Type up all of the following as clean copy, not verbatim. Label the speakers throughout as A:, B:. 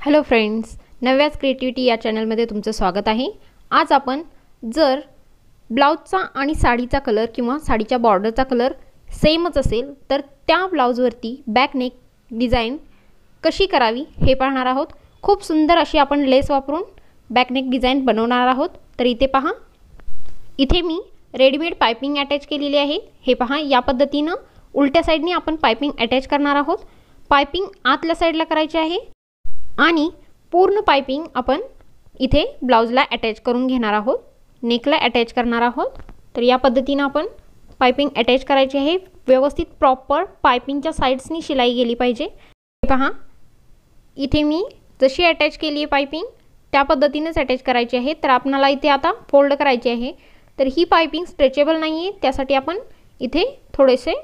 A: Hello friends, नव्याच creativity या चॅनलमध्ये तुमचं स्वागत आहे। आज आपण जर ब्लाउजचा आणि साडीचा कलर किंवा साडीच्या बॉर्डरचा कलर सेमच असेल तर त्या ब्लाउजवरती बॅक नेक डिझाइन कशी करावी हे पाहणार आहोत। खूप सुंदर अशी आपण लेस वापरून बॅक नेक डिझाइन बनवणार आहोत। तर इथे पहा, इथे मी रेडीमेड पाइपिंग अटॅच केलेली आहे। हे पहा, या पद्धतीने उलट्या साइडने आपण पाइपिंग अटॅच करणार आहोत। पाइपिंग आतल्या साइडला करायची आहे आणि पूर्ण पाइपिंग आपण इथे ब्लाउजला अटॅच करून घेणार आहोत, नेकला अटॅच करणार आहोत। तर या पद्धतीने आपण पाइपिंग अटॅच करायची आहे। व्यवस्थित प्रॉपर पाइपिंगच्या साइड्सनी शिलाई गेली पाहिजे। पहा, इथे मी जशी अटॅच केली आहे पाइपिंग त्या पद्धतीनेच अटॅच करायची आहे। तर आपल्याला इथे आता फोल्ड करायची आहे। तर ही पाइपिंग स्ट्रेचेबल नाही आहे, त्यासाठी आपण इथे थोडेसे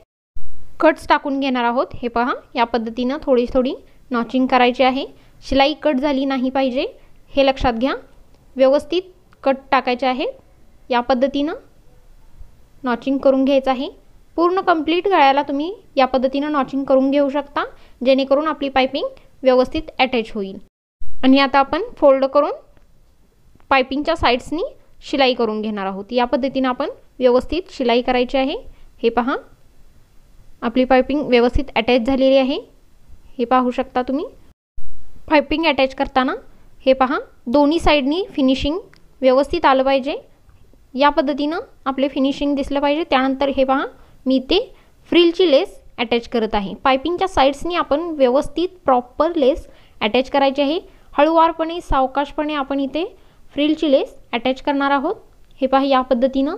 A: कट्स टाकून घेणार आहोत। हे पहा, या पद्धतीने थोडी थोडी नॉचिंग करायची आहे। शिलाई कट झाली नाही पाहिजे हे लक्षात घ्या। व्यवस्थित कट टाकायचे आहे। या पद्धतीने नॉचिंग करून घ्यायचं आहे। पूर्ण कंप्लीट गळ्याला तुम्ही या पद्धतीने नॉचिंग करून घेऊ शकता, जेणेकरून आपली पाइपिंग व्यवस्थित अटॅच होईल। आणि आता आपण फोल्ड करून पाइपिंगच्या साइड्सनी शिलाई करून घेणार आहोत। या पद्धतीने आपण व्यवस्थित शिलाई करायची आहे। हे पहा, आपली पाइपिंग व्यवस्थित अटॅच झालेली आहे। हे पाहू शकता तुम्ही। पाइपिंग अटॅच करताना हे पहा, दोन्ही साइडनी फिनिशिंग व्यवस्थित आलं पाहिजे। या पद्धतीने आपले फिनिशिंग दिसलं पाहिजे। त्यानंतर हे पहा, मी ते फ्रिलची लेस अटॅच करत आहे। पाइपिंगच्या साइड्सनी आपण व्यवस्थित प्रॉपर लेस अटॅच करायची आहे। हळूवारपणे सावकाशपणे आपण इथे फ्रिलची लेस अटॅच करणार आहोत। हे पहा, या पद्धतीने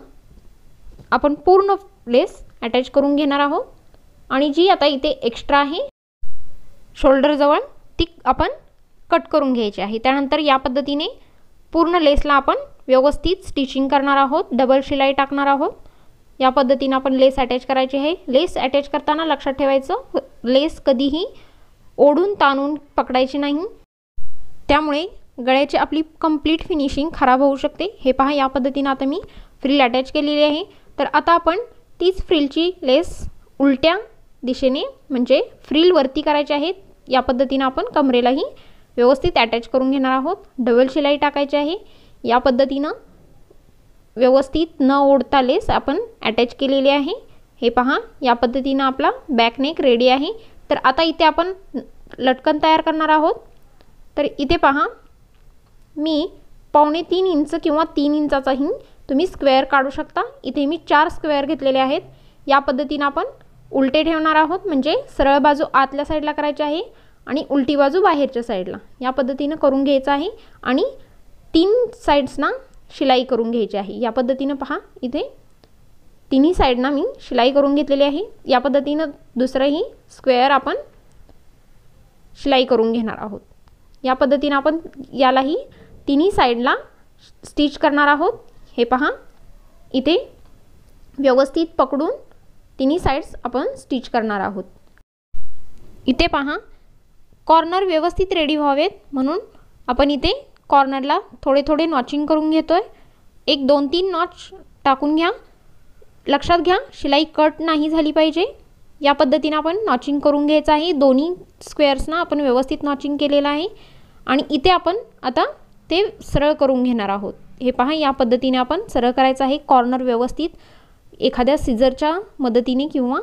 A: आपण पूर्ण लेस अटॅच करून घेणार आहोत। आणि जी आता इथे एक्स्ट्रा आहे शोल्डर जवळ ती आपण कट करून घ्यायची आहे। त्यानंतर या पद्धतीने पूर्ण लेसला आपण व्यवस्थित स्टिचिंग करणार आहोत, डबल शिलाई टाकणार आहोत। या पद्धतीने आपण लेस अटॅच करायची आहे। लेस अटॅच करताना लक्षात ठेवायचं, लेस कधीही ओढून ताणून पकडायची नाही, त्यामुळे गळ्याची आपली कंप्लीट फिनिशिंग खराब होऊ शकते। हे पहा, या पद्धतीने आता मी फ्रिल अटॅच केलेली आहे। तर आता आपण तीच फ्रिलची लेस उलट्या दिशेने म्हणजे फ्रिल वरती करायची आहे। या पद्धतीने आपण कमरेलाही व्यवस्थित अटॅच करून घेणार आहोत। डबल शिलाई टाकायची आहे। या पद्धतीने व्यवस्थित न ओढता लेस आपण अटॅच केलेली आहे। हे पहा, या पद्धतीने आपला बॅक नेक रेडी आहे। तर आता इथे आपण लटकन तयार करणार आहोत। तर इथे पहा, मी 2.25 इंच किंवा 3 इंचाचाही तुम्ही स्क्वेअर काढू शकता। इथे मी 4 स्क्वेअर घेतलेले आहेत। या पद्धतीने आपण उलटे ठेवणार आहोत, म्हणजे सरळ बाजू आतल्या साइडला करायची आहे आणि उलटी बाजू बाहेरच्या साइडला। या पद्धतीने करून घ्यायचं आहे आणि 3 साइड्सना शिलाई करून घ्यायची आहे। या पद्धतीने पहा, इथे तिन्ही साइडना मी शिलाई करून घेतलेली आहे। या पद्धतीने दुसरंही स्क्वेअर आपण शिलाई करून घेणार आहोत। या पद्धतीने आपण यालाही तिन्ही साइडला स्टिच करणार आहोत। हे पहा, इथे व्यवस्थित पकडून तिन्ही साइड्स आपण स्टिच करणार आहोत। इथे पहा, कॉर्नर व्यवस्थित रेडी व्हावेत म्हणून आपण इथे कॉर्नरला थोडे थोडे नॉचिंग करून घेतोय। एक 2-3 नॉच टाकून घ्या। लक्षात घ्या, शिलाई कट नाही झाली पाहिजे। या पद्धतीने आपण नॉचिंग करून घ्यायचं आहे। दोन्ही स्क्वेअर्सना आपण व्यवस्थित नॉचिंग केलेलं आहे आणि इथे आपण आता ते सरळ करून घेणार आहोत। हे पहा, या पद्धतीने आपण सरळ करायचं आहे। कॉर्नर व्यवस्थित एखाद्या सिझरच्या मदतीने किंवा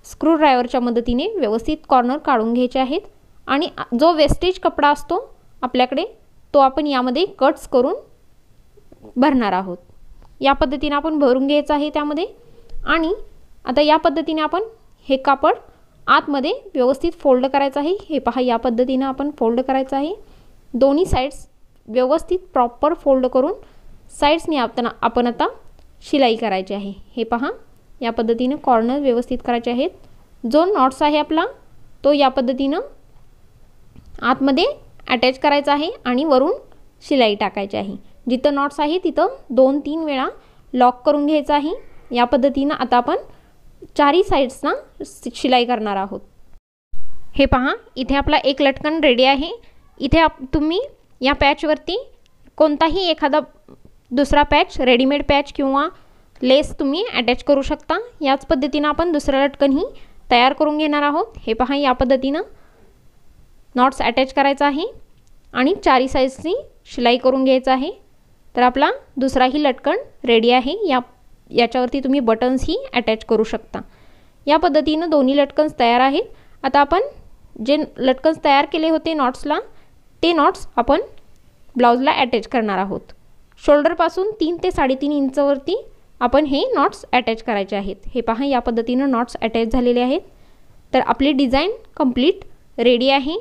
A: स्क्रू ड्रायव्हरच्या मदतीने व्यवस्थित कॉर्नर काढून घ्यायचे आहेत आणि जो वेस्टेज कपडा असतो आपल्याकडे तो आपण यामध्ये कट्स करून भरणार आहोत। या पद्धतीने आपण भरून घ्यायचं आहे त्यामध्ये। आणि आता या पद्धतीने आपण हे कापड आतमध्ये व्यवस्थित फोल्ड करायचं आहे। हे पहा, या पद्धतीने आपण फोल्ड करायचं आहे। दोन्ही साइड्स व्यवस्थित प्रॉपर फोल्ड करून साइड्सनी आपण आता शिलाई करायची आहे। हे पहा, या पद्धतीने कॉर्नर व्यवस्थित करायचे आहेत। जो नॉट्स आहे आपला तो या पद्धतीने आतमध्ये अटॅच करायचा आहे आणि वरून शिलाई टाकायची आहे। जिथं नॉट्स आहे तिथं 2-3 वेळा लॉक करून घ्यायचं आहे। या पद्धतीने आता आपण चारही साइड्सना शिलाई करणार आहोत। हे पहा, इथे आपला एक लटकन रेडी आहे। इथे तुम्ही या पॅचवरती कोणताही एखादा दुसरा पॅच, रेडीमेड पॅच किंवा लेस तुम्ही अटॅच करू शकता। याच पद्धतीने आपण दुसरा लटकनही तयार करून घेणार आहोत। हे पहा, या पद्धतीने नॉट्स अटॅच करायचा आहे। आणि 4 साइजची शिलाई करून घ्यायचं आहे। तर आपला दुसराही लटकन रेडी आहे। याच्यावरती तुम्ही बटन्स ही अटॅच करू शकता। या पद्धतीने दोन्ही लटकन्स तयार आहेत। आता आपण जे लटकन्स तयार केले होते नॉट्सला, ते नॉट्स आपण ब्लाउजला अटॅच करणार आहोत। शोल्डर पासून 3 ते 3.5 इंचवरती आपण हे नॉट्स अटॅच करायचे आहेत। हे पहा, या पद्धतीने नॉट्स अटॅच झालेले आहेत। तर आपली डिझाइन कंप्लीट रेडी आहे।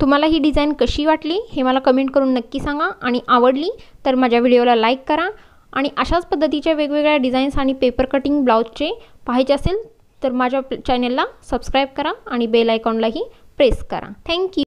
A: तुम्हाला ही डिझाइन कशी वाटली हे मला कमेंट करून नक्की सांगा आणि आवडली तर माझ्या व्हिडिओला लाईक करा आणि अशाच पद्धतीच्या वेगवेगळ्या डिझाईन्स आणि पेपर कटिंग ब्लाउजचे पाहायचे असेल तर माझ्या चॅनलला सबस्क्राइब करा आणि बेल आयकॉनलाही प्रेस करा। Thank you.